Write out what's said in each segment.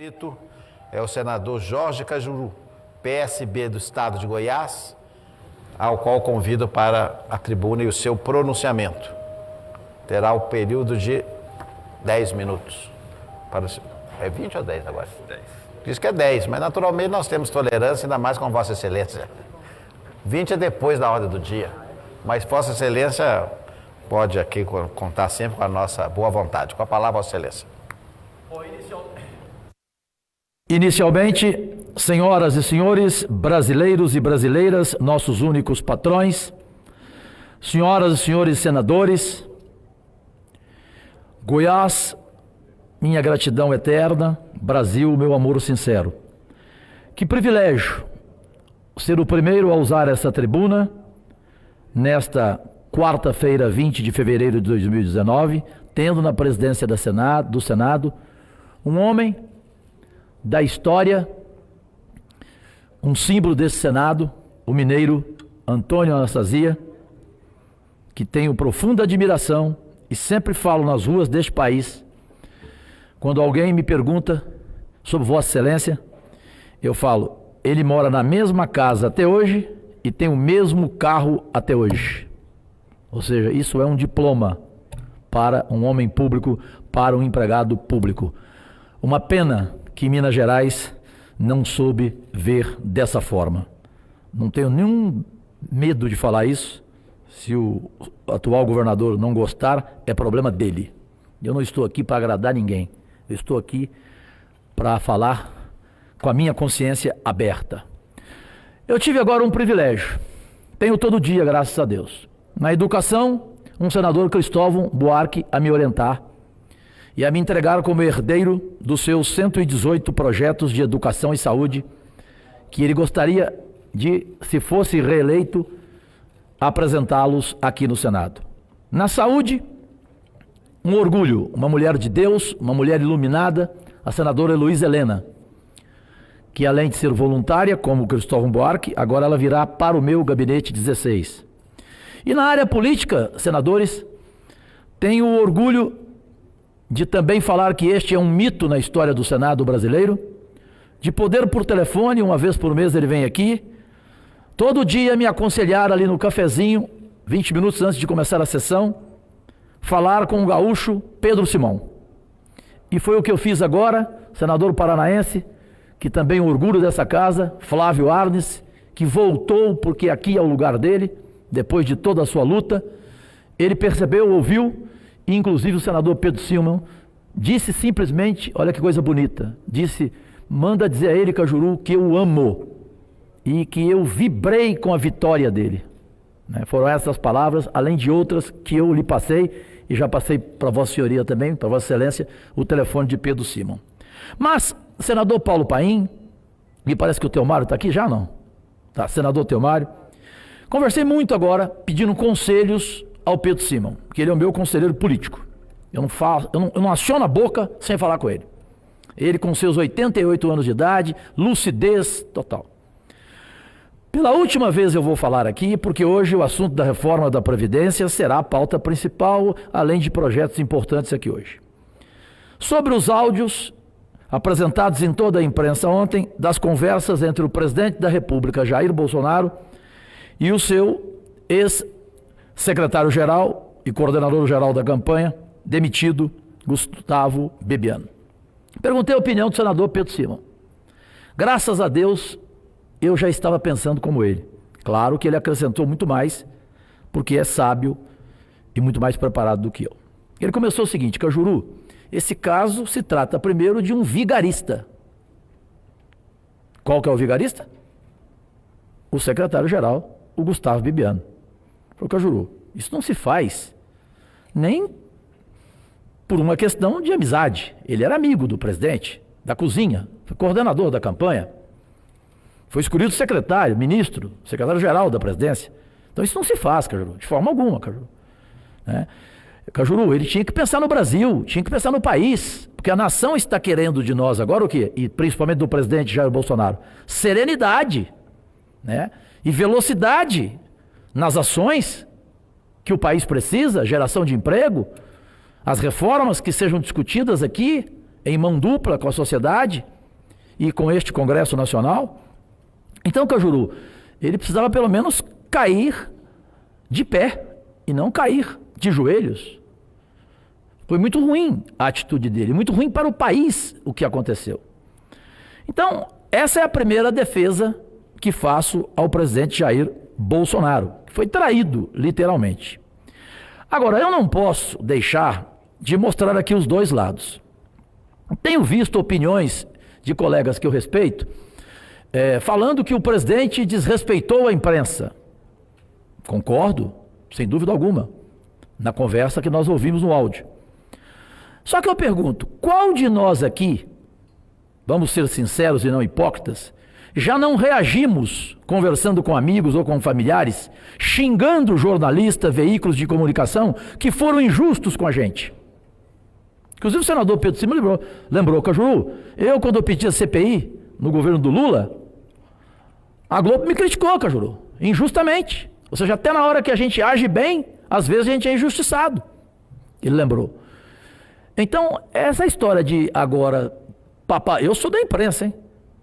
inscrito é o senador Jorge Cajuru, PSB do estado de Goiás, ao qual convido para a tribuna e o seu pronunciamento. Terá o período de 10 minutos. É 20 ou 10 agora? 10. Diz que é 10, mas naturalmente nós temos tolerância, ainda mais com Vossa Excelência. 20 é depois da ordem do dia, mas Vossa Excelência pode aqui contar sempre com a nossa boa vontade. Com a palavra, Vossa Excelência. Inicialmente, senhoras e senhores, brasileiros e brasileiras, nossos únicos patrões, senhoras e senhores senadores, Goiás, minha gratidão eterna, Brasil, meu amor sincero. Que privilégio ser o primeiro a usar essa tribuna nesta quarta-feira, 20 de fevereiro de 2019, tendo na presidência do Senado um homem da história, um símbolo desse Senado, o mineiro Antônio Anastasia, que tenho profunda admiração e sempre falo nas ruas deste país. Quando alguém me pergunta sobre Vossa Excelência, eu falo, ele mora na mesma casa até hoje e tem o mesmo carro até hoje. Ou seja, isso é um diploma para um homem público, para um empregado público. Uma pena que Minas Gerais não soube ver dessa forma. Não tenho nenhum medo de falar isso. Se o atual governador não gostar, é problema dele. Eu não estou aqui para agradar ninguém. Eu estou aqui para falar com a minha consciência aberta. Eu tive agora um privilégio. Tenho todo dia, graças a Deus. Na educação, um senador Cristóvão Buarque a me orientar e a me entregar como herdeiro dos seus 118 projetos de educação e saúde, que ele gostaria de, se fosse reeleito, apresentá-los aqui no Senado. Na saúde, um orgulho, uma mulher de Deus, uma mulher iluminada, a senadora Heloísa Helena, que além de ser voluntária, como Cristóvão Buarque, agora ela virá para o meu gabinete 16. E na área política, senadores, tenho o orgulho de também falar que este é um mito na história do Senado brasileiro, de poder por telefone, uma vez por mês ele vem aqui, todo dia me aconselhar ali no cafezinho, 20 minutos antes de começar a sessão, falar com o gaúcho Pedro Simão. E foi o que eu fiz agora, senador paranaense, que também é um orgulho dessa casa, Flávio Arnes, que voltou porque aqui é o lugar dele, depois de toda a sua luta. Ele percebeu, ouviu, e inclusive o senador Pedro Simão disse simplesmente, olha que coisa bonita, disse, manda dizer a ele, Cajuru, que eu o amo e que eu vibrei com a vitória dele. Foram essas palavras, além de outras que eu lhe passei, e já passei para Vossa Senhoria também, para Vossa Excelência, o telefone de Pedro Simão. Mas, senador Paulo Paim, me parece que o Teomário está aqui já, não? Tá, senador Teomário. Conversei muito agora, pedindo conselhos ao Pedro Simão, que ele é o meu conselheiro político. Eu não aciono a boca sem falar com ele. Ele com seus 88 anos de idade, lucidez total. Pela última vez eu vou falar aqui, porque hoje o assunto da reforma da Previdência será a pauta principal, além de projetos importantes aqui hoje. Sobre os áudios apresentados em toda a imprensa ontem, das conversas entre o presidente da República, Jair Bolsonaro, e o seu ex-secretário-geral e coordenador-geral da campanha, demitido, Gustavo Bebiano. Perguntei a opinião do senador Pedro Simão. Graças a Deus, eu já estava pensando como ele. Claro que ele acrescentou muito mais, porque é sábio e muito mais preparado do que eu. Ele começou o seguinte, Cajuru, esse caso se trata primeiro de um vigarista. Qual que é o vigarista? O secretário-geral, o Gustavo Bebiano. Falou, Cajuru, isso não se faz nem por uma questão de amizade. Ele era amigo do presidente, da cozinha, foi coordenador da campanha, foi escolhido secretário, ministro, secretário-geral da presidência. Então isso não se faz, Cajuru, de forma alguma, Cajuru. Cajuru, ele tinha que pensar no Brasil, tinha que pensar no país, porque a nação está querendo de nós agora o quê? E principalmente do presidente Jair Bolsonaro, serenidade, e velocidade nas ações que o país precisa, geração de emprego, as reformas que sejam discutidas aqui, em mão dupla com a sociedade, e com este Congresso Nacional. Então, Cajuru, ele precisava pelo menos cair de pé e não cair de joelhos. Foi muito ruim a atitude dele, muito ruim para o país o que aconteceu. Então, essa é a primeira defesa que faço ao presidente Jair Bolsonaro, que foi traído, literalmente. Agora, eu não posso deixar de mostrar aqui os dois lados. Tenho visto opiniões de colegas que eu respeito, falando que o presidente desrespeitou a imprensa. Concordo, sem dúvida alguma, na conversa que nós ouvimos no áudio. Só que eu pergunto, qual de nós aqui, vamos ser sinceros e não hipócritas, já não reagimos conversando com amigos ou com familiares, xingando jornalistas, veículos de comunicação que foram injustos com a gente? Inclusive o senador Pedro Simão lembrou, Cajuru, eu quando eu pedi a CPI no governo do Lula, a Globo me criticou, Cajuru, injustamente. Ou seja, até na hora que a gente age bem, às vezes a gente é injustiçado. Ele lembrou. Então, essa história de agora, eu sou da imprensa, hein?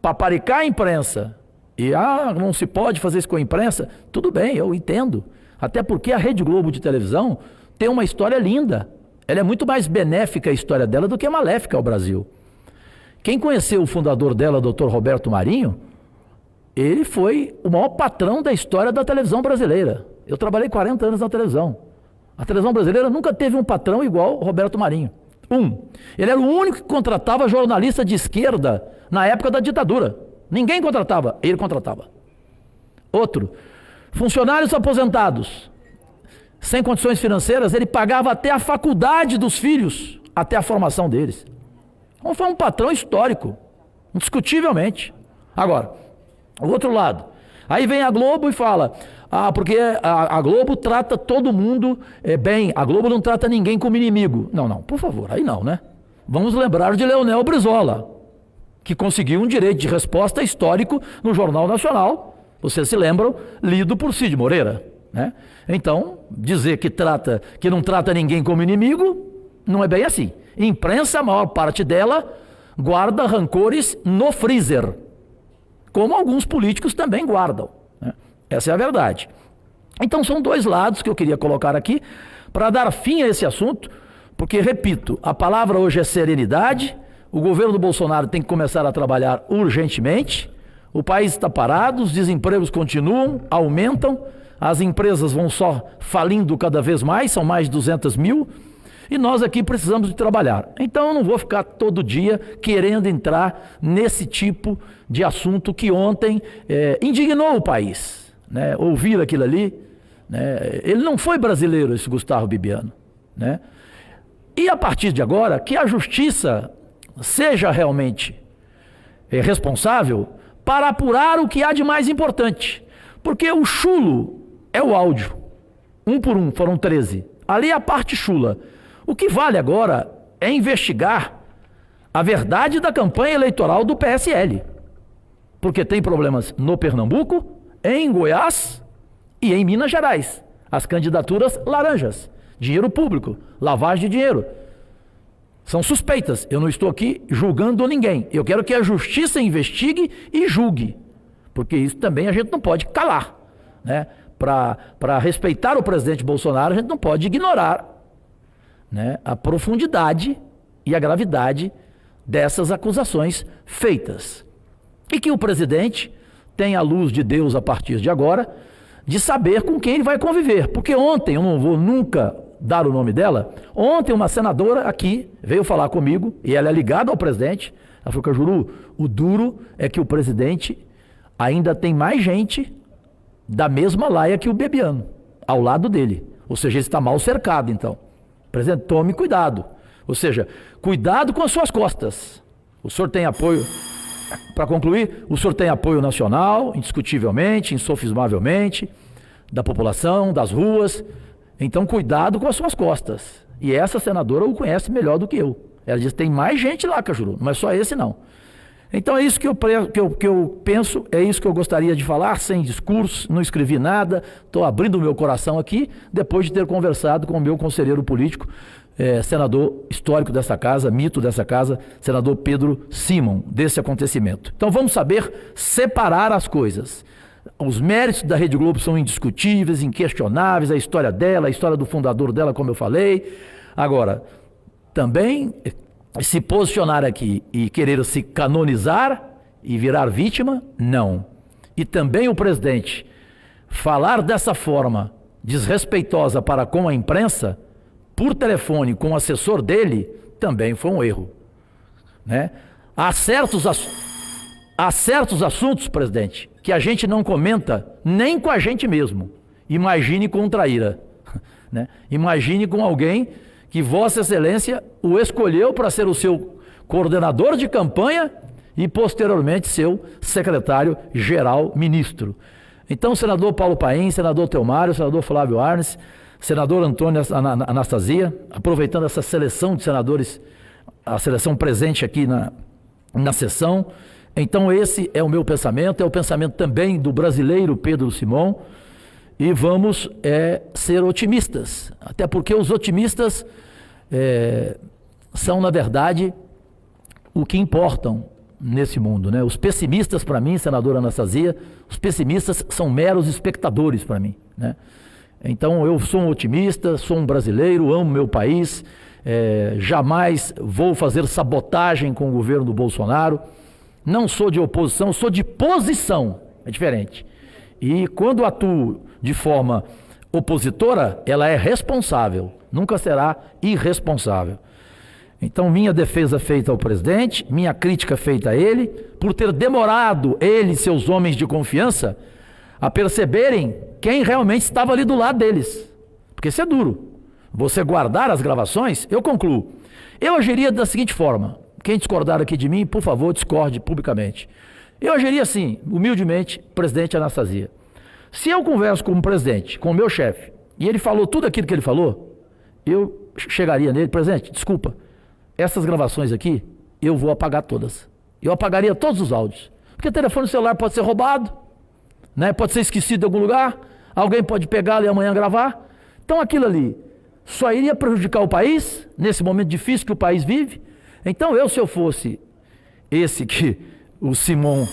Paparicar a imprensa e não se pode fazer isso com a imprensa, tudo bem, eu entendo. Até porque a Rede Globo de televisão tem uma história linda. Ela é muito mais benéfica a história dela do que maléfica ao Brasil. Quem conheceu o fundador dela, Dr. Roberto Marinho, ele foi o maior patrão da história da televisão brasileira. Eu trabalhei 40 anos na televisão. A televisão brasileira nunca teve um patrão igual o Roberto Marinho. Ele era o único que contratava jornalista de esquerda na época da ditadura. Ninguém contratava, ele contratava. Outro, funcionários aposentados, sem condições financeiras, ele pagava até a faculdade dos filhos, até a formação deles. Então foi um patrão histórico, indiscutivelmente. Agora, o outro lado, aí vem a Globo e fala, porque a Globo trata todo mundo bem, a Globo não trata ninguém como inimigo. Não, por favor, aí não, né? Vamos lembrar de Leonel Brizola, que conseguiu um direito de resposta histórico no Jornal Nacional, vocês se lembram, lido por Cid Moreira, né? Então, dizer que não trata ninguém como inimigo, não é bem assim. Imprensa, a maior parte dela, guarda rancores no freezer, como alguns políticos também guardam, né? Essa é a verdade. Então são dois lados que eu queria colocar aqui para dar fim a esse assunto, porque, repito, a palavra hoje é serenidade, o governo do Bolsonaro tem que começar a trabalhar urgentemente, o país está parado, os desempregos continuam, aumentam, as empresas vão só falindo cada vez mais, são mais de 200 mil, e nós aqui precisamos de trabalhar. Então eu não vou ficar todo dia querendo entrar nesse tipo de assunto que ontem indignou o país, né? Ouvir aquilo ali, né? Ele não foi brasileiro, esse Gustavo Bibiano, né? E a partir de agora, que a justiça seja realmente responsável para apurar o que há de mais importante, porque o chulo é o áudio, 1 por 1, foram 13, ali é a parte chula. O que vale agora é investigar a verdade da campanha eleitoral do PSL. Porque tem problemas no Pernambuco, em Goiás e em Minas Gerais. As candidaturas laranjas, dinheiro público, lavagem de dinheiro. São suspeitas. Eu não estou aqui julgando ninguém. Eu quero que a justiça investigue e julgue. Porque isso também a gente não pode calar, né? Para respeitar o presidente Bolsonaro, a gente não pode ignorar, né, a profundidade e a gravidade dessas acusações feitas. E que o presidente tenha a luz de Deus a partir de agora, de saber com quem ele vai conviver. Porque ontem, eu não vou nunca dar o nome dela, ontem uma senadora aqui veio falar comigo, e ela é ligada ao presidente, ela falou, Cajuru, o duro é que o presidente ainda tem mais gente da mesma laia que o Bebiano, ao lado dele. Ou seja, ele está mal cercado, então. Presidente, tome cuidado. Ou seja, cuidado com as suas costas. O senhor tem apoio, para concluir, o senhor tem apoio nacional, indiscutivelmente, insofismavelmente, da população, das ruas. Então, cuidado com as suas costas. E essa senadora o conhece melhor do que eu. Ela diz, tem mais gente lá, Cajuru, não é só esse não. Então é isso que eu penso, é isso que eu gostaria de falar, sem discurso, não escrevi nada, estou abrindo o meu coração aqui, depois de ter conversado com o meu conselheiro político, senador histórico dessa casa, mito dessa casa, senador Pedro Simon, desse acontecimento. Então vamos saber separar as coisas. Os méritos da Rede Globo são indiscutíveis, inquestionáveis, a história dela, a história do fundador dela, como eu falei. Agora, também se posicionar aqui e querer se canonizar e virar vítima, não. E também o presidente falar dessa forma desrespeitosa para com a imprensa, por telefone com o assessor dele, também foi um erro, né? Há certos assuntos, presidente, que a gente não comenta nem com a gente mesmo. Imagine com um traíra, né? Imagine com alguém que Vossa Excelência o escolheu para ser o seu coordenador de campanha e posteriormente seu secretário-geral ministro. Então, senador Paulo Paim, senador Teomário, senador Flávio Arnes, senador Antônio Anastasia, aproveitando essa seleção de senadores, a seleção presente aqui na sessão. Então esse é o meu pensamento, é o pensamento também do brasileiro Pedro Simon, e vamos ser otimistas, até porque os otimistas são, na verdade, o que importam nesse mundo, né? Os pessimistas, para mim, senadora Anastasia, os pessimistas são meros espectadores para mim, né? Então eu sou um otimista, sou um brasileiro, amo meu país, jamais vou fazer sabotagem com o governo do Bolsonaro, não sou de oposição, sou de posição, é diferente. E quando atuo de forma opositora, ela é responsável, nunca será irresponsável. Então, minha defesa feita ao presidente, minha crítica feita a ele, por ter demorado ele e seus homens de confiança a perceberem quem realmente estava ali do lado deles. Porque isso é duro. Você guardar as gravações, eu concluo. Eu agiria da seguinte forma. Quem discordar aqui de mim, por favor, discorde publicamente. Eu agiria assim, humildemente, presidente Anastasia. Se eu converso com o presidente, com o meu chefe, e ele falou tudo aquilo que ele falou, eu chegaria nele, presidente, desculpa, essas gravações aqui, eu vou apagar todas. Eu apagaria todos os áudios. Porque o telefone celular pode ser roubado, né? Pode ser esquecido em algum lugar, alguém pode pegá-lo e amanhã gravar. Então aquilo ali só iria prejudicar o país, nesse momento difícil que o país vive. Então se eu fosse esse que o Simon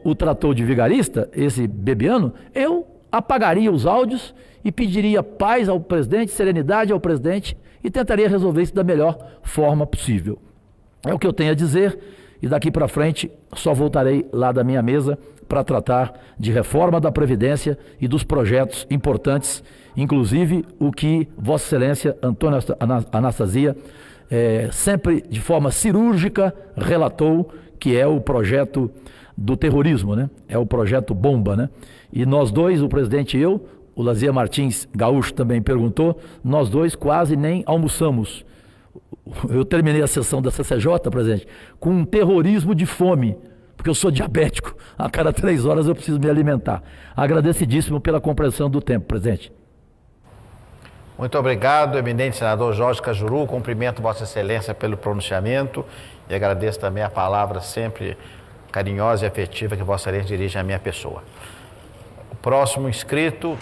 o tratou de vigarista, esse Bebiano, eu apagaria os áudios e pediria paz ao presidente, serenidade ao presidente e tentaria resolver isso da melhor forma possível. É o que eu tenho a dizer e daqui para frente só voltarei lá da minha mesa para tratar de reforma da Previdência e dos projetos importantes, inclusive o que Vossa Excelência Antônio Anastasia sempre de forma cirúrgica relatou, que é o projeto do terrorismo, né? É o projeto Bomba, né? E nós dois, o presidente e eu, o Lazia Martins Gaúcho também perguntou, nós dois quase nem almoçamos. Eu terminei a sessão da CCJ, presidente, com um terrorismo de fome, porque eu sou diabético, a cada 3 horas eu preciso me alimentar. Agradecidíssimo pela compreensão do tempo, presidente. Muito obrigado, eminente senador Jorge Cajuru, cumprimento Vossa Excelência pelo pronunciamento e agradeço também a palavra sempre carinhosa e afetiva que Vossa Excelência dirige à minha pessoa. O próximo inscrito...